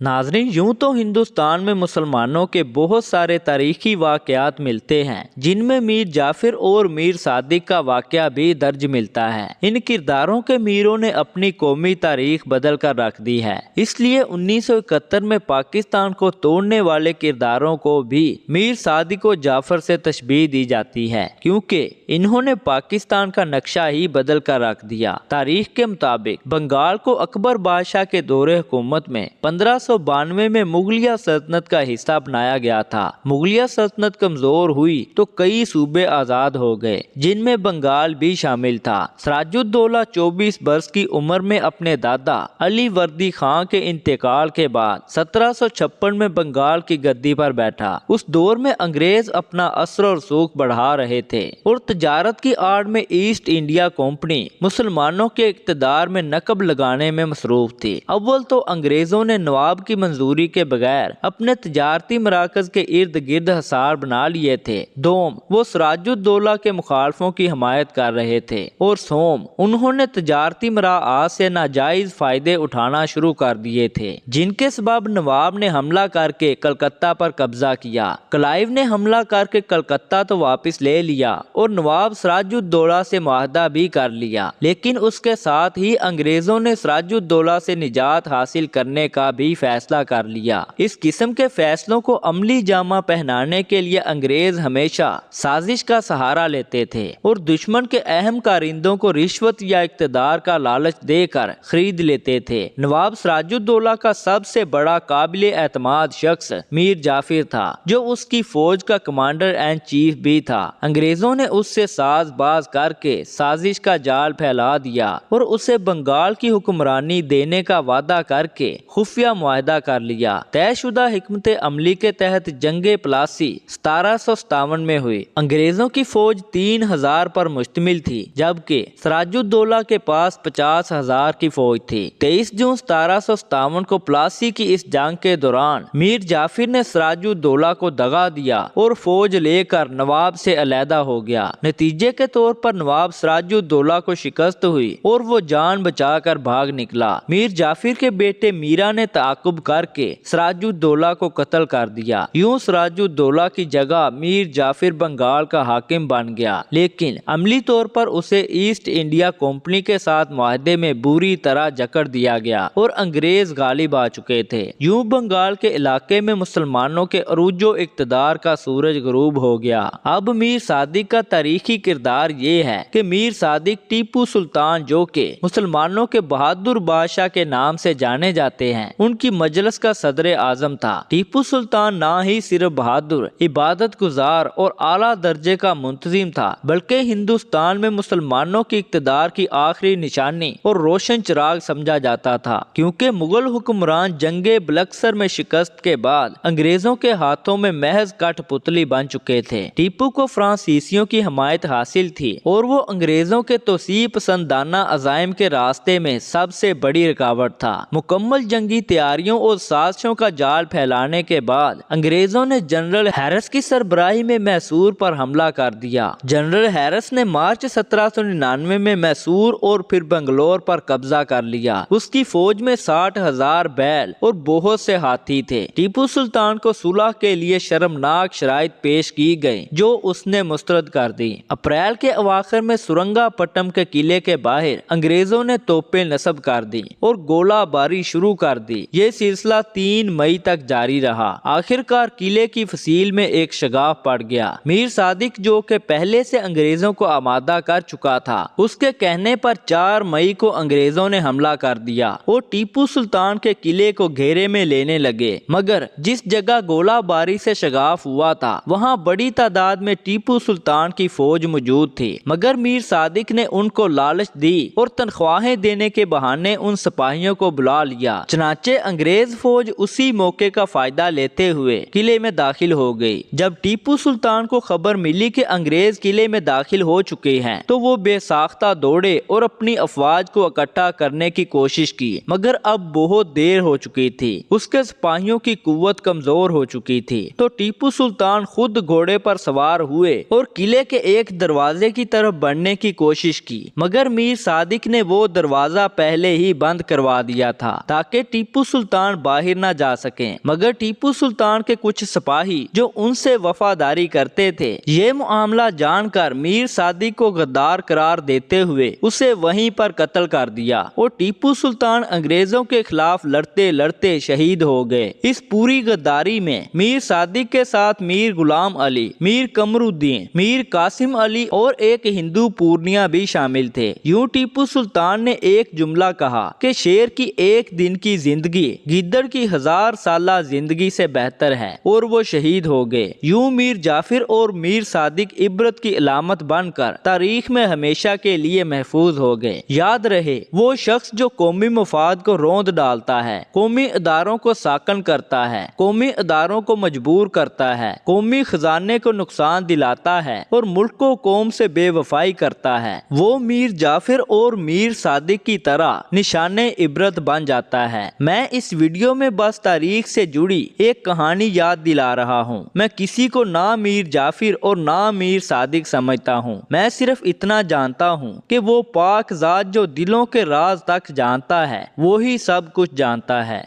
नाजरीन, यूं तो हिंदुस्तान में मुसलमानों के बहुत सारे तारीखी वाक़यात मिलते हैं जिनमें मीर जाफिर और मीर सादिक का वाक़या भी दर्ज मिलता है। इन किरदारों के मीरों ने अपनी कौमी तारीख बदल कर रख दी है, इसलिए 1971 में पाकिस्तान को तोड़ने वाले किरदारों को भी मीर सादिक और जाफर से तशबीह दी जाती है, क्योंकि इन्होंने पाकिस्तान का नक्शा ही बदल कर रख दिया। तारीख के मुताबिक बंगाल को अकबर बादशाह के दौरे हुकूमत में 1592 में मुगलिया सल्तनत का हिस्सा बनाया गया था। मुगलिया सल्तनत कमजोर हुई तो कई सूबे आजाद हो गए, जिनमें बंगाल भी शामिल था। सिराजुद्दौला 24 वर्ष की उम्र में अपने दादा अली वर्दी खां के इंतकाल के बाद 1756 में बंगाल की गद्दी पर बैठा। उस दौर में अंग्रेज अपना असर और सूख बढ़ा रहे थे और तजारत की आड़ में ईस्ट इंडिया कंपनी मुसलमानों के इक्तदार में नकब लगाने में मसरूफ थी। अव्वल तो अंग्रेजों ने नवाब की मंजूरी के बगैर अपने तजारती मराकज के इर्द गिर्द हसार बना लिए थे। दोम, वो सिराजुद्दौला के मुखालफों की हमायत कर रहे थे। और सोम, उन्होंने तजारती मराआत से नाजायज फायदे उठाना शुरू कर दिए थे, जिनके सबब नवाब ने हमला करके कलकत्ता पर कब्जा किया। क्लाइव ने हमला करके कलकत्ता तो वापस ले लिया और नवाब सिराजुद्दौला से मुआहदा भी कर लिया, लेकिन उसके साथ ही अंग्रेजों ने सिराजुद्दौला से निजात हासिल करने का भी फैसला कर लिया। इस किस्म के फैसलों को अमली जामा पहनाने के लिए अंग्रेज हमेशा साजिश का सहारा लेते थे और दुश्मन के अहम कारिंदों को रिश्वत या इक्तदार का लालच देकर खरीद लेते थे। नवाब सिराजुद्दौला का सबसे बड़ा काबिले एतमाद शख्स मीर जाफिर था, जो उसकी फौज का कमांडर एंड चीफ भी था। अंग्रेजों ने उससे साजबाज करके साजिश का जाल फैला दिया और उसे बंगाल की हुक्मरानी देने का वादा करके खुफिया मुआहदा कर लिया। तयशुदा हिकमत अमली के तहत जंगे प्लासी 1757 में हुई। अंग्रेजों की फौज 3000 पर मुश्तमिल थी, जबकि सिराजुद्दौला के पास 50,000 की फौज थी। 23 जून 1757 को प्लासी की इस जंग के दौरान मीर जाफिर ने सिराजुद्दौला को दगा दिया और फौज लेकर नवाब से अलहदा हो गया। नतीजे के तौर पर नवाब सिराजुद्दौला को शिकस्त हुई और वो जान बचाकर भाग निकला। मीर जाफिर के बेटे मीरा ने ताकुब करके सिराजुद्दौला को कत्ल कर दिया। यूं सिराजुद्दौला की जगह मीर जाफिर बंगाल का हाकिम बन गया, लेकिन अमली तौर पर उसे ईस्ट इंडिया कंपनी के साथ मुआहदे में बुरी तरह जकड़ दिया गया और अंग्रेज गालिब आ चुके थे। यूं बंगाल के इलाके में मुसलमानों के अरूजो इक्तदार का सूरज गरूब हो गया। अब मीर सादिक का तारीखी किरदार ये है कि मीर सादिक टीपू सुल्तान, जो के मुसलमानों के बहादुर बादशाह के नाम से जाने जाते हैं, उनकी मजलिस का सदर आजम था। टीपू सुल्तान ना ही सिर्फ बहादुर, इबादत गुजार और आला दर्जे का मुंतजिम था, बल्कि हिंदुस्तान में मुसलमानों की इक्तदार की आखिरी निशानी और रोशन चिराग समझा जाता था, क्योंकि मुगल हुक्मरान जंगे बलक्सर में शिकस्त के बाद अंग्रेजों के हाथों में महज कठपुतली बन चुके थे। टीपू को फ्रांसीसियों की हमायत हासिल थी और वो अंग्रेजों के तोसीह पसंदाना अजाइम के रास्ते में सबसे बड़ी रुकावट था। मुकम्मल जंगी तैयारियों और साजिशों का जाल फैलाने के बाद अंग्रेजों ने जनरल हैरिस की सरबराही में मैसूर पर हमला कर दिया। जनरल हैरिस ने मार्च 1799 में मैसूर और फिर बंगलौर पर कब्जा कर लिया। उसकी फौज में 60,000 बैल और बहुत से हाथी थे। टीपू सुल्तान को सुलह के लिए शर्मनाक शराइत पेश की गई, जो उसने मुस्तरद कर दी। अप्रैल के अवाखिर में सुरंगापट्टम के किले के बाहर अंग्रेजों ने तोपें नस्ब कर दी और गोलाबारी शुरू कर दी। ये सिलसिला 3 मई तक जारी रहा। आखिरकार किले की फसील में एक शगाफ पड़ गया। मीर सादिक, जो के पहले से अंग्रेजों को आमादा कर चुका था, उसके कहने पर 4 मई को अंग्रेजों ने हमला कर दिया और टीपू सुल्तान के किले को घेरे में लेने लगे। मगर जिस जगह गोलाबारी से शगाफ हुआ था, वहाँ बड़ी तादाद में टीपू सुल्तान की फौज मौजूद थी, मगर मीर सादिक ने उनको लालच दी और तनख्वाहें देने के बहाने उन सिपाहियों को बुला लिया। चनाचे अंग्रेज फौज उसी मौके का फायदा लेते हुए किले में दाखिल हो गई। जब टीपू सुल्तान को खबर मिली कि अंग्रेज किले में दाखिल हो चुके हैं, तो वो बेसाख्ता दौड़े और अपनी अफवाज को इकट्ठा करने की कोशिश की, मगर अब बहुत देर हो चुकी थी। उसके सिपाहियों की कुव्वत कमजोर हो चुकी थी। तो टीपू सुल्तान खुद घोड़े पर सवार हुए और किले के एक दरवाजे की तरफ बढ़ने की कोशिश की, मगर मीर सादिक ने वो दरवाजा पहले ही बंद करवा दिया था, ताकि टीपू सुल्तान सुल्तान बाहर न जा सके, मगर टीपू सुल्तान के कुछ सिपाही जो उनसे वफादारी करते थे ये मामला जानकर मीर सादिक को गद्दार करार देते हुए उसे वहीं पर कत्ल कर दिया और टीपू सुल्तान अंग्रेजों के खिलाफ लड़ते लड़ते शहीद हो गए। इस पूरी गद्दारी में मीर सादिक के साथ मीर गुलाम अली, मीर कमरुद्दीन, मीर कासिम अली और एक हिंदू पूर्णिया भी शामिल थे। यूं टीपू सुल्तान ने एक जुमला कहा कि शेर की एक दिन की जिंदगी गिद्दड़ की 1000 साला जिंदगी से बेहतर है, और वो शहीद हो गए। यूं मीर जाफिर और मीर सादिक इबरत की अलामत बनकर तारीख में हमेशा के लिए महफूज हो गए। याद रहे, वो शख्स जो कौमी मफाद को रौंद डालता है, कौमी इदारों को साकन करता है, कौमी इदारों को मजबूर करता है, कौमी खजाने को नुकसान दिलाता है और मुल्क को कौम से बेवफाई करता है, वो मीर जाफिर और मीर सादिक की तरह निशाने इबरत बन जाता है। मैं इस वीडियो में बस तारीख से जुड़ी एक कहानी याद दिला रहा हूँ। मैं किसी को ना मीर जाफिर और ना मीर सादिक समझता हूँ। मैं सिर्फ इतना जानता हूँ कि वो पाक ज़ात जो दिलों के राज तक जानता है, वो ही सब कुछ जानता है।